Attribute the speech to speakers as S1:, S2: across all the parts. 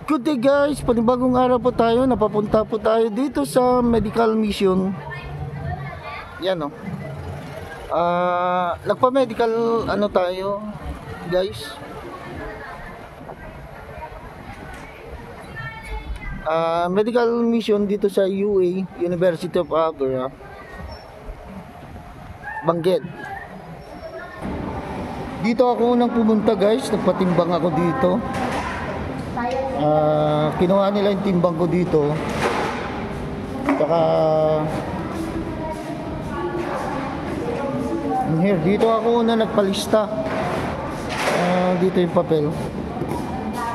S1: Good day guys, panibagong araw po tayo. Napapunta po tayo dito sa medical mission. Yan o. Nagpa-medical ano tayo guys. Medical mission dito sa UA, University of Agra, Benguet. Dito ako unang pumunta guys, nagpatimbang ako dito. Kinuha nila yung timbang ko dito. Saka here, dito ako una nagpalista. Dito yung papel.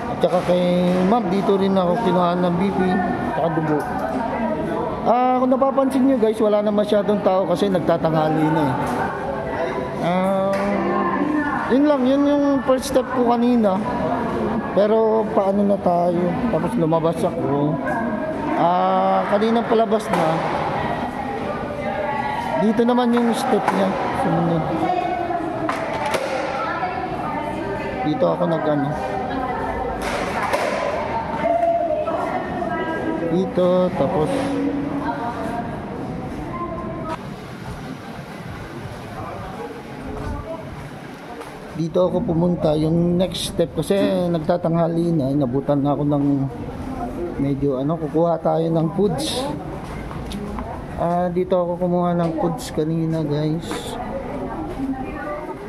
S1: At saka kay ma'am, dito rin ako kinuha ng BP saka dugo. Kung napapansin nyo guys, wala na masyadong tao kasi nagtatanghali na eh. Yun lang, yun yung first step ko kanina. Pero paano na tayo? Tapos lumabas ako. Kanina palabas na. Dito naman yung step niya. Sumunod. Dito ako nag-ano. Dito, tapos dito ako pumunta. Yung next step kasi nagtatanghali na, inabutan na ako ng medyo ano, kukuha tayo ng foods. Dito ako kumuha ng foods kanina guys.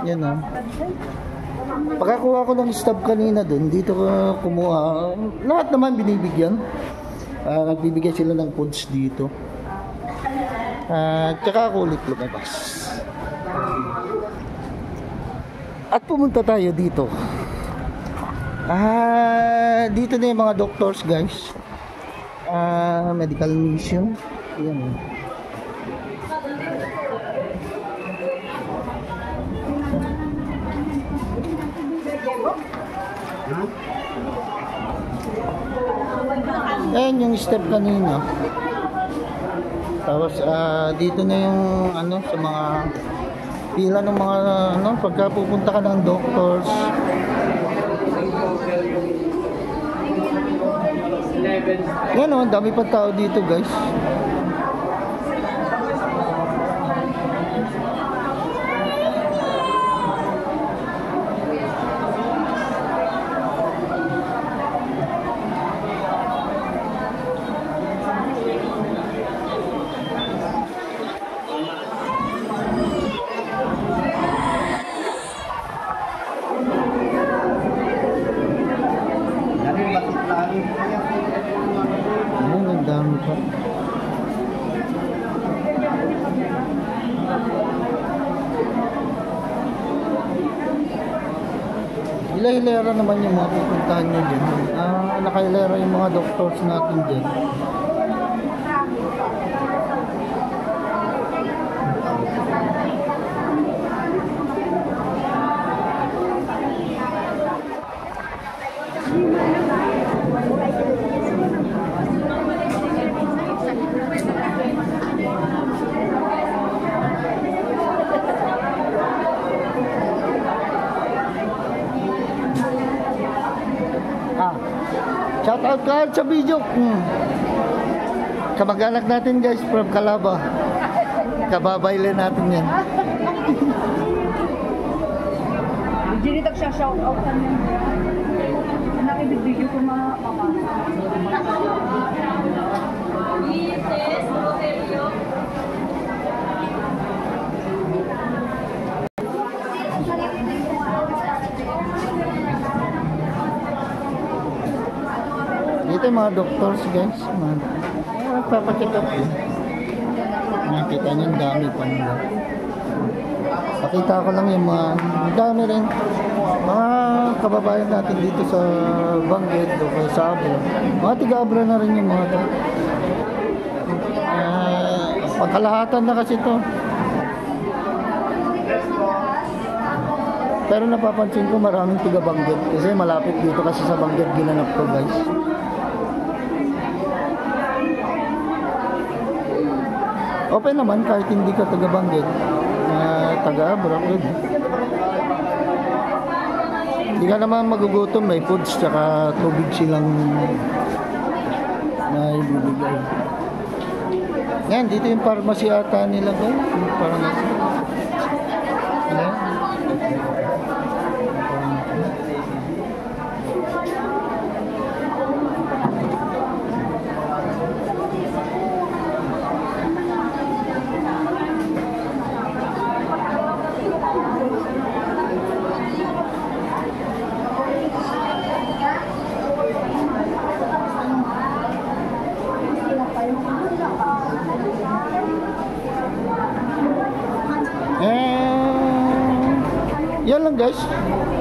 S1: Yan o. Pagkakuha ko ng stub kanina dun, dito ko kumuha. Lahat naman binibigyan. Nagbibigay sila ng foods dito. Tsaka ako ulit lumabas. At pumunta tayo dito. Dito na yung mga doctors guys. Medical mission. Ayan. Ayan yung step kanina. Tapos dito na yung ano sa mga pila ng mga ano, pagka pupunta ka ng doctors. Yan o, dami pa tao dito guys. Ang dami pa. Hila-hilera naman yung mga pupuntahan nyo dyan. Nakahilera yung mga doctors natin dyan. Shout out ka sa video. Kamag-anak natin guys from Calaba. Kababayle natin yan.
S2: Dinitak siya shout out kanya. Nakibig-video ko
S1: Dito yung mga doctors guys. Nagpapacheck up yun. Nakita nyo yung dami pa nila. Pakita ko lang yung mga dami rin. Mga kababayan natin dito sa Benguet o kay sa Abra. Mga tiga-Abra na rin yung mga to. Pagkalahatan na kasi to. Pero napapansin ko maraming tiga Benguet kasi malapit dito kasi sa Benguet ginanap ko guys. Open naman kahit hindi ka taga Benguet, taga Abra, pwede. Hindi ka naman magugutom, may foods tsaka tubig silang na ibibigay. Yan, dito yung pharmacy ata nila ba? Yung pharmacy. Yan. Yan lang guys,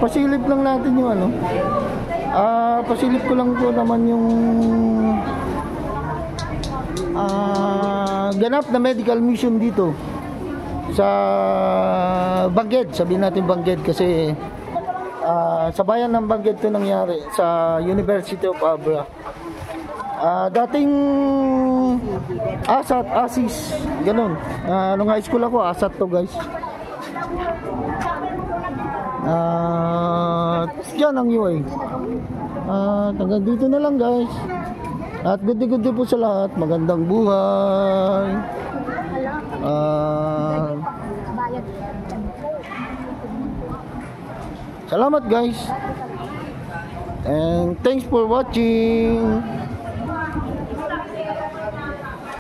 S1: pasilip lang natin yung ano. Pasilip ko lang po naman yung ganap na medical mission dito sa Bangged, sabihin natin Bangged kasi sa bayan ng Bangged ito nangyari sa University of Abra. Dating ASAT, ASIS, ganun. Nung high school ako, ASAT to guys. Yan ang UA. Hanggang dito na lang guys. At good po sa lahat. Magandang buhay. Salamat guys. And thanks for watching.